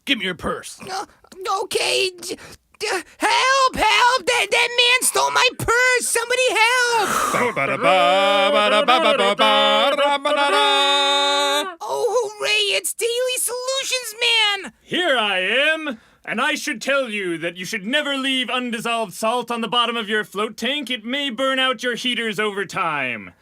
Give me your purse. Okay. Help! That man stole my purse! Somebody help! Oh, hooray! It's Daily Solutions Man! Here I am! And I should tell you that you should never leave undissolved salt on the bottom of your float tank. It may burn out your heaters over time.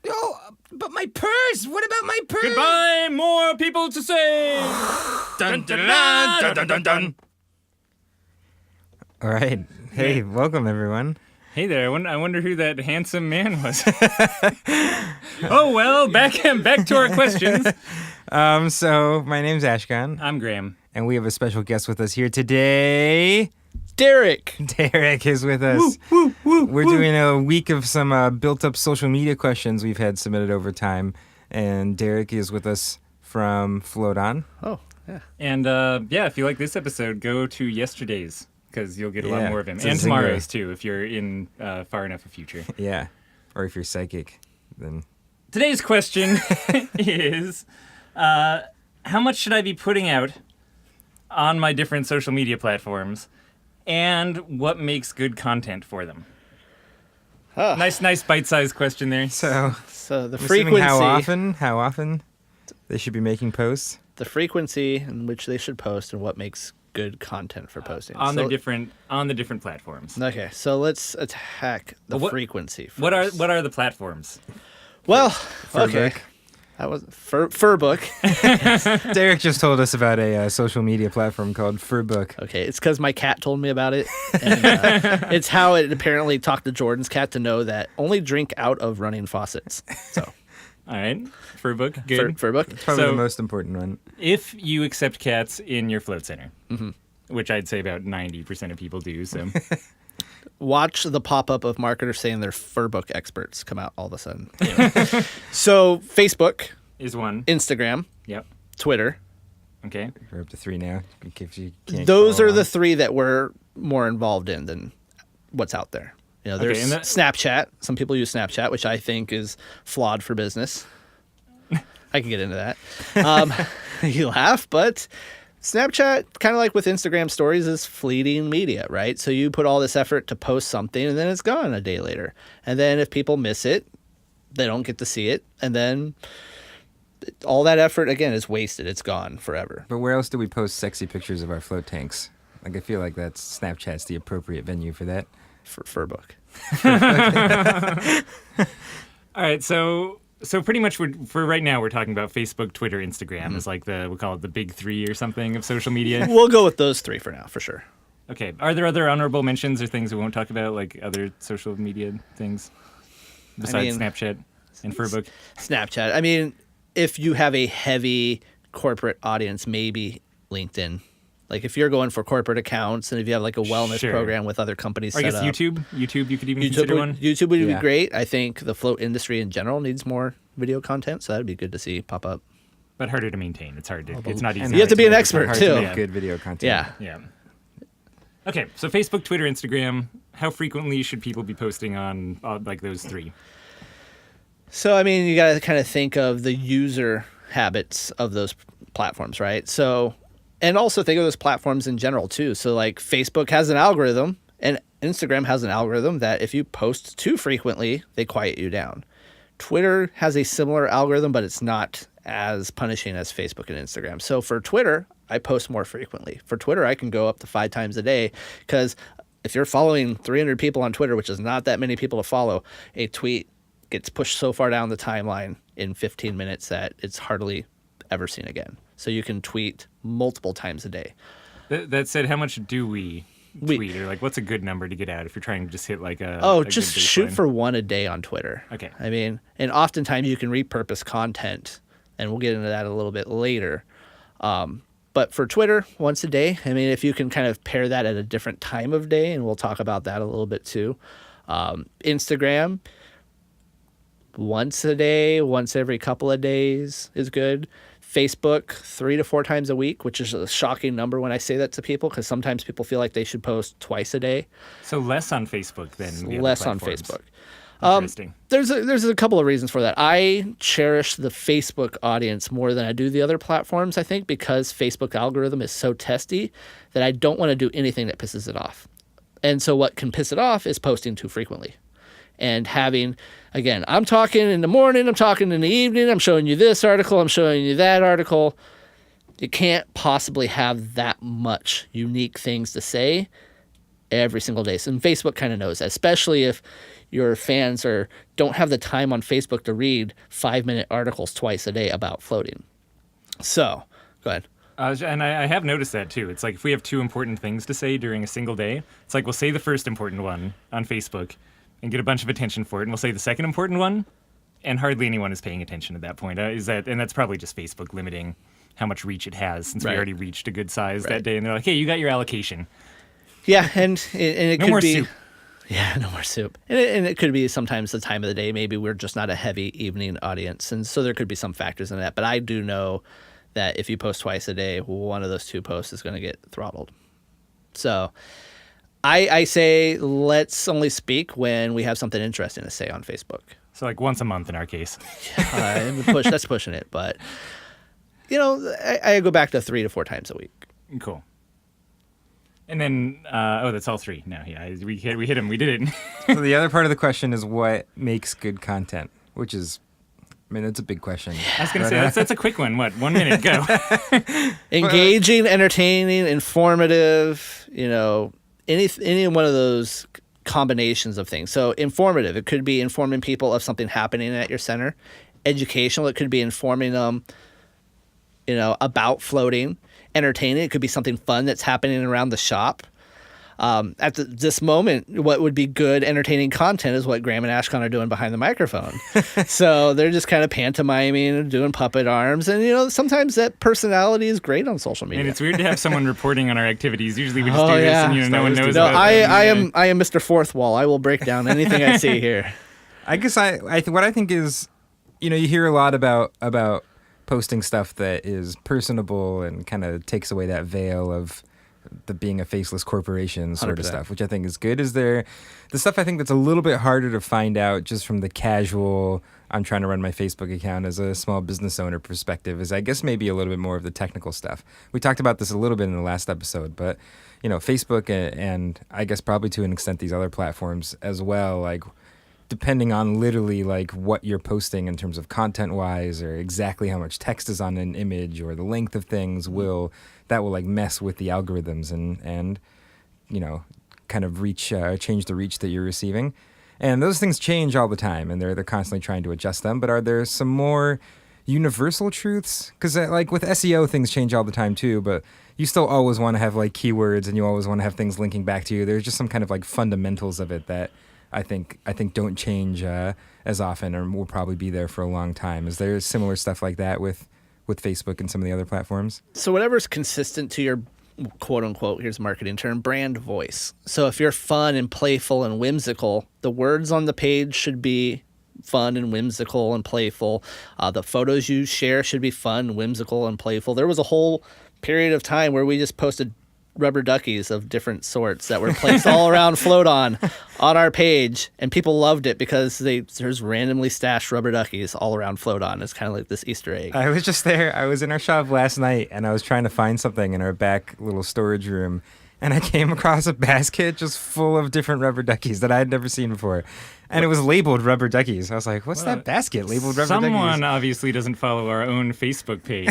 Oh, but my purse! What about my purse? Goodbye! More people to save! Dun, dun, dun, dun, dun, dun, dun. All right. Hey, welcome, everyone. Hey there, I wonder who that handsome man was. Oh, well, back to our questions. So my name's Ashkan. I'm Graham. And we have a special guest with us here today. Derek. Derek is with us. We're doing a week of some built-up social media questions we've had submitted over time. And Derek is with us from Float On. Oh, yeah. And, if you like this episode, go to yesterday's, because you'll get a lot more of him. It's a And zinger. tomorrow's, too, if you're in far enough a future. Yeah. Or if you're psychic, then... Today's question is, how much should I be putting out on my different social media platforms, and what makes good content for them? Nice bite-sized question there. So The I'm frequency. assuming how often they should be making posts? The frequency in which they should post and what makes good content for posting. On the different platforms. Okay, so let's attack the What- frequency first. What are the platforms? Well, okay. Furbook. That was Furbook. Derek just told us about a social media platform called Furbook. Okay, it's because my cat told me about it. And, it's how it apparently talked to Jordan's cat to know that only drink out of running faucets. So, All right, Furbook, good. Furbook. Probably So- the most important one. If you accept cats in your float center, which I'd say about 90% of people do, so Watch the pop-up of marketers saying they're Furbook experts come out all of a sudden. Anyway. So, Facebook, is one. Instagram, Yep. Twitter. Okay. We're up to 3 now. In case you can't Those follow are the along. 3 that we're more involved in than what's out there. You know, there's and that- Snapchat. Some people use Snapchat, which I think is flawed for business. I can get into that. You laugh, but Snapchat, kind of like with Instagram stories, is fleeting media, right? So you put all this effort to post something and then it's gone a day later. And then if people miss it, they don't get to see it. And then all that effort, again, is wasted. It's gone forever. But where else do we post sexy pictures of our float tanks? Like, I feel like Snapchat's the appropriate venue for that. For Furbook. All right, so pretty much for right now we're talking about Facebook, Twitter, Instagram as like we'll call it the big 3 or something of social media. We'll go with those 3 for now, for sure. Okay, are there other honorable mentions or things we won't talk about, like other social media things besides mean, Snapchat and Furbook? Snapchat. I mean, if you have a heavy corporate audience, maybe LinkedIn. Like if you're going for corporate accounts and if you have like a wellness Sure. program with other companies Or I set guess up. YouTube you could even consider one. YouTube would be Yeah. great. I think the float industry in general needs more video content, so that'd be good to see pop up. But harder to maintain. It's hard to. It's not easy. You have to be an to- expert, Hard too. to make Yeah. good video content. Yeah. Yeah. Okay, so Facebook, Twitter, Instagram. How frequently should people be posting on like those 3? So, I mean, you got to kind of think of the user habits of those platforms, right? So, and also think of those platforms in general, too. So, like, Facebook has an algorithm, and Instagram has an algorithm that if you post too frequently, they quiet you down. Twitter has a similar algorithm, but it's not as punishing as Facebook and Instagram. So, for Twitter, I post more frequently. For Twitter, I can go up to 5 times a day because if you're following 300 people on Twitter, which is not that many people to follow, a tweet gets pushed so far down the timeline in 15 minutes that it's hardly ever seen again. So you can tweet multiple times a day. That said, how much do we tweet? Or like, what's a good number to get out if you're trying to just hit like a Just good shoot baseline? for 1 a day on Twitter. Okay. I mean, and oftentimes you can repurpose content, and we'll get into that a little bit later. But for Twitter, once a day, I mean, if you can kind of pair that at a different time of day, and we'll talk about that a little bit too. Instagram, once a day, once every couple of days is good. Facebook 3 to 4 times a week, which is a shocking number when I say that to people because sometimes people feel like they should post twice a day. So less on Facebook than the other Less on platforms. Facebook. Interesting. There's a couple of reasons for that. I cherish the Facebook audience more than I do the other platforms, I think, because Facebook algorithm is so testy that I don't want to do anything that pisses it off. And so what can piss it off is posting too frequently. And having, again, I'm talking in the morning, I'm talking in the evening, I'm showing you this article, I'm showing you that article. You can't possibly have that much unique things to say every single day. So, and Facebook kind of knows that, especially if your fans don't have the time on Facebook to read 5-minute articles twice a day about floating. So, go ahead. And I have noticed that too. It's like if we have 2 important things to say during a single day, it's like we'll say the first important one on Facebook and get a bunch of attention for it, and we'll say the second important one, and hardly anyone is paying attention at that point. And that's probably just Facebook limiting how much reach it has, since we already reached a good size that day, and they're like, hey, you got your allocation. Yeah, and it No could more be soup. Yeah, no more soup. And it could be sometimes the time of the day. Maybe we're just not a heavy evening audience, and so there could be some factors in that. But I do know that if you post twice a day, one of those 2 posts is going to get throttled. So I say let's only speak when we have something interesting to say on Facebook. So like once a month in our case. That's pushing it, but I go back to 3 to 4 times a week. Cool. And then, that's all 3. No, yeah, we hit him. We did it. So the other part of the question is what makes good content, which is, that's a big question. I was going to say, that's a quick one. What, 1 minute, go. Engaging, entertaining, informative, any one of those combinations of things. So informative, it could be informing people of something happening at your center. Educational, it could be informing them, about floating. Entertaining, it could be something fun that's happening around the shop. At this moment, what would be good, entertaining content is what Graham and Ashcon are doing behind the microphone. So they're just kind of pantomiming and doing puppet arms. And, sometimes that personality is great on social media. And it's weird to have someone reporting on our activities. Usually we just do this and, no one knows No, about I am Mr. Fourth Wall. I will break down anything I see here. I guess what I think is, you hear a lot about posting stuff that is personable and kind of takes away that veil of the being a faceless corporation sort 100%. of stuff, which I think is good. Is there the stuff I think that's a little bit harder to find out just from the casual, I'm trying to run my Facebook account as a small business owner perspective, is I guess maybe a little bit more of the technical stuff. We talked about this a little bit in the last episode, but Facebook and I guess probably to an extent these other platforms as well, like depending on literally like what you're posting in terms of content wise or exactly how much text is on an image or the length of things will like mess with the algorithms and kind of change the reach that you're receiving. And those things change all the time and they're constantly trying to adjust them. But are there some more universal truths? Because like with SEO, things change all the time too, but you still always want to have like keywords and you always want to have things linking back to you. There's just some kind of like fundamentals of it that I think don't change as often or will probably be there for a long time. Is there similar stuff like that with Facebook and some of the other platforms? So whatever's consistent to your quote unquote, here's a marketing term, brand voice. So if you're fun and playful and whimsical, the words on the page should be fun and whimsical and playful. The photos you share should be fun, whimsical, and playful. There was a whole period of time where we just posted rubber duckies of different sorts that were placed all around Float on our page, and people loved it because there's randomly stashed rubber duckies all around Float on. It's kind of like this Easter egg. I was just there. I was in our shop last night, and I was trying to find something in our back little storage room, and I came across a basket just full of different rubber duckies that I had never seen before. And it was labeled rubber duckies. I was like, what's that basket labeled rubber duckies? Someone obviously doesn't follow our own Facebook page.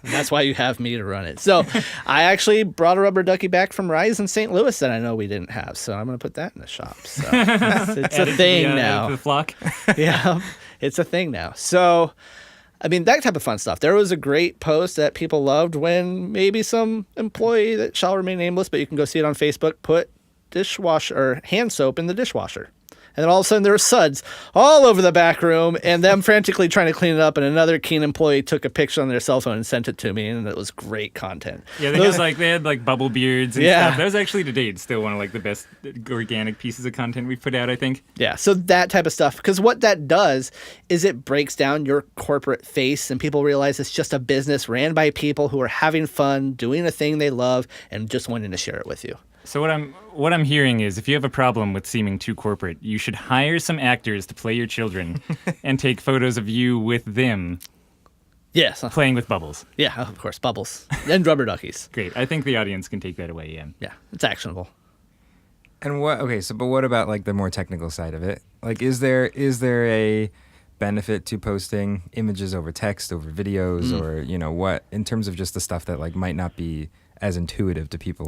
That's why you have me to run it. So I actually brought a rubber ducky back from Rise in St. Louis that I know we didn't have. So I'm going to put that in the shop. So it's a thing now. To the flock. Yeah, it's a thing now. So, that type of fun stuff. There was a great post that people loved when maybe some employee that shall remain nameless, but you can go see it on Facebook, put dishwasher or hand soap in the dishwasher. And then all of a sudden there were suds all over the back room and them frantically trying to clean it up. And another keen employee took a picture on their cell phone and sent it to me. And it was great content. Yeah, they had bubble beards and stuff. That was actually to date still one of like the best organic pieces of content we've put out, I think. Yeah, so that type of stuff. Because what that does is it breaks down your corporate face and people realize it's just a business ran by people who are having fun, doing a thing they love, and just wanting to share it with you. So what I'm hearing is, if you have a problem with seeming too corporate, you should hire some actors to play your children and take photos of you with them Yes. playing with bubbles. Yeah, of course. Bubbles. And rubber duckies. Great. I think the audience can take that away, yeah. Yeah, it's actionable. And but what about like the more technical side of it? Like, is there a benefit to posting images over text, over videos, or what in terms of just the stuff that like might not be as intuitive to people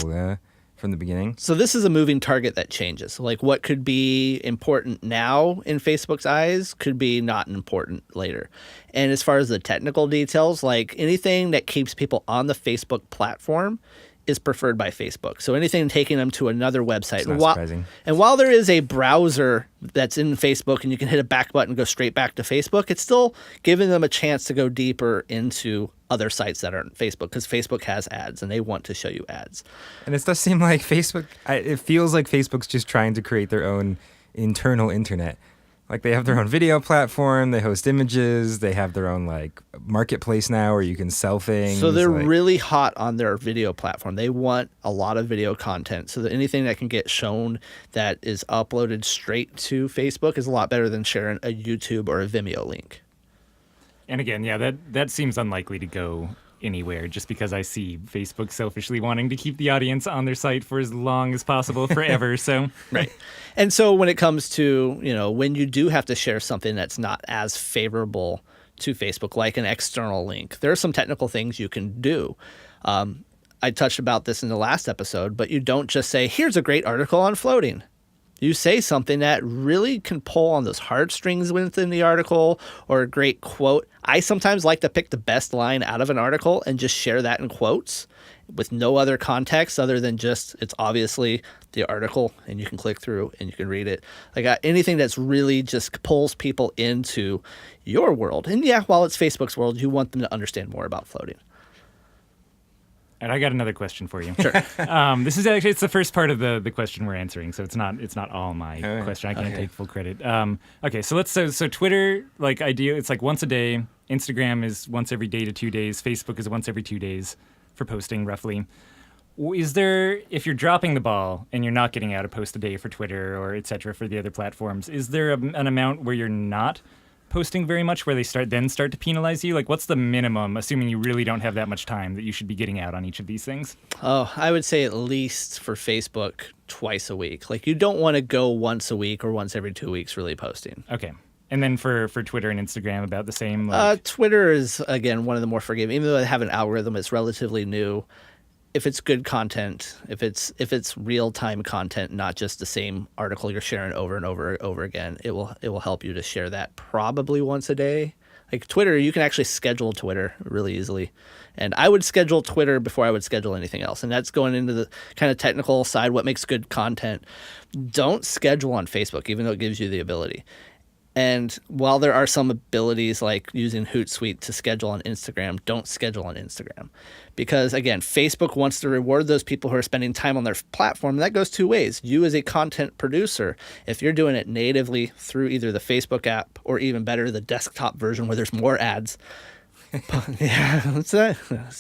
from the beginning? So this is a moving target that changes. Like what could be important now in Facebook's eyes could be not important later. And as far as the technical details, like anything that keeps people on the Facebook platform is preferred by Facebook. So anything taking them to another website. It's not surprising. And while there is a browser that's in Facebook and you can hit a back button and go straight back to Facebook, it's still giving them a chance to go deeper into other sites that aren't Facebook, because Facebook has ads and they want to show you ads. And it does seem like it feels like Facebook's just trying to create their own internal internet. Like they have their own video platform, they host images, they have their own like marketplace now where you can sell things. So they're really hot on their video platform. They want a lot of video content, so that anything that can get shown that is uploaded straight to Facebook is a lot better than sharing a YouTube or a Vimeo link. And again, yeah, that seems unlikely to go anywhere, just because I see Facebook selfishly wanting to keep the audience on their site for as long as possible, forever. So right. And so when it comes to, when you do have to share something that's not as favorable to Facebook, like an external link, there are some technical things you can do. I touched about this in the last episode, but you don't just say, here's a great article on floating. You say something that really can pull on those heartstrings within the article, or a great quote. I sometimes like to pick the best line out of an article and just share that in quotes with no other context other than just it's obviously the article and you can click through and you can read it. Like anything that's really just pulls people into your world. And yeah, while it's Facebook's world, you want them to understand more about floating. And I got another question for you. Sure. This is actually, it's the first part of the question we're answering, so it's not all my question. I can't take full credit. Okay, so Twitter, like it's like once a day. Instagram is once every day to 2 days. Facebook is once every 2 days for posting, roughly. Is there, if you're dropping the ball and you're not getting out a post a day for Twitter or et cetera for the other platforms, is there an amount where you're not posting very much, where they start to penalize you? Like, what's the minimum, assuming you really don't have that much time, that you should be getting out on each of these things? Oh, I would say at least for Facebook, twice a week. Like, you don't want to go once a week or once every 2 weeks really posting. Okay. And then for Twitter and Instagram, about the same? Twitter is, again, one of the more forgiving. Even though they have an algorithm, it's relatively new. If it's good content, if it's real-time content, not just the same article you're sharing over and over again, it will help you to share that probably once a day. Like Twitter, you can actually schedule Twitter really easily. And I would schedule Twitter before I would schedule anything else. And that's going into the kind of technical side, what makes good content. Don't schedule on Facebook, even though it gives you the ability. And while there are some abilities like using Hootsuite to schedule on Instagram, don't schedule on Instagram. Because again, Facebook wants to reward those people who are spending time on their platform. And that goes two ways. You as a content producer, if you're doing it natively through either the Facebook app or even better, the desktop version where there's more ads. Yeah,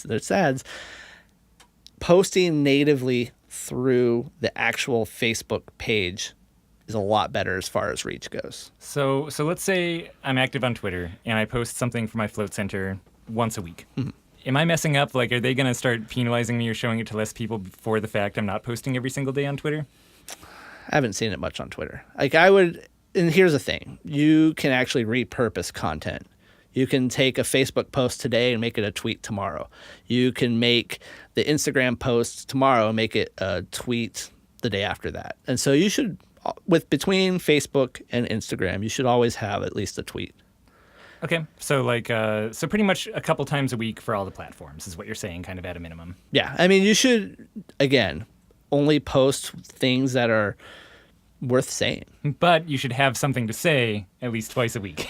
there's ads. Posting natively through the actual Facebook page is a lot better as far as reach goes. So let's say I'm active on Twitter and I post something for my Float Center once a week. Mm-hmm. Am I messing up? Like, are they going to start penalizing me or showing it to less people before the fact I'm not posting every single day on Twitter? I haven't seen it much on Twitter. Like I would, and here's the thing. You can actually repurpose content. You can take a Facebook post today and make it a tweet tomorrow. You can make the Instagram post tomorrow and make it a tweet the day after that. And so you should, between Facebook and Instagram, you should always have at least a tweet. Okay, so so pretty much a couple times a week for all the platforms is what you're saying, kind of at a minimum. Yeah, I mean, you should, again, only post things that are worth saying. But you should have something to say at least twice a week.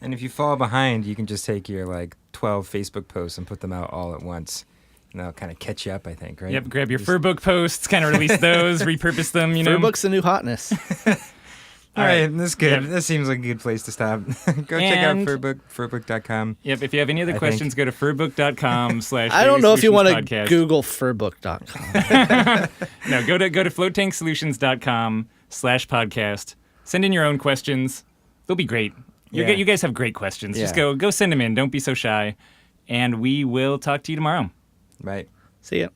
And if you fall behind, you can just take your 12 Facebook posts and put them out all at once. And that'll kind of catch you up, I think, right? Yep, grab your Furbook posts, kind of release those, repurpose them, Furbook's the new hotness. All right, that's good. Yep. That seems like a good place to stop. Go check out And- furbook.com. Yep, if you have any other I questions, go to furbook.com/. I don't know if you want to podcast. Google furbook.com. No, go to floatanksolutions.com/podcast. Send in your own questions. They'll be great. Yeah. You guys have great questions. Just Yeah. go send them in. Don't be so shy. And we will talk to you tomorrow. Right. See ya.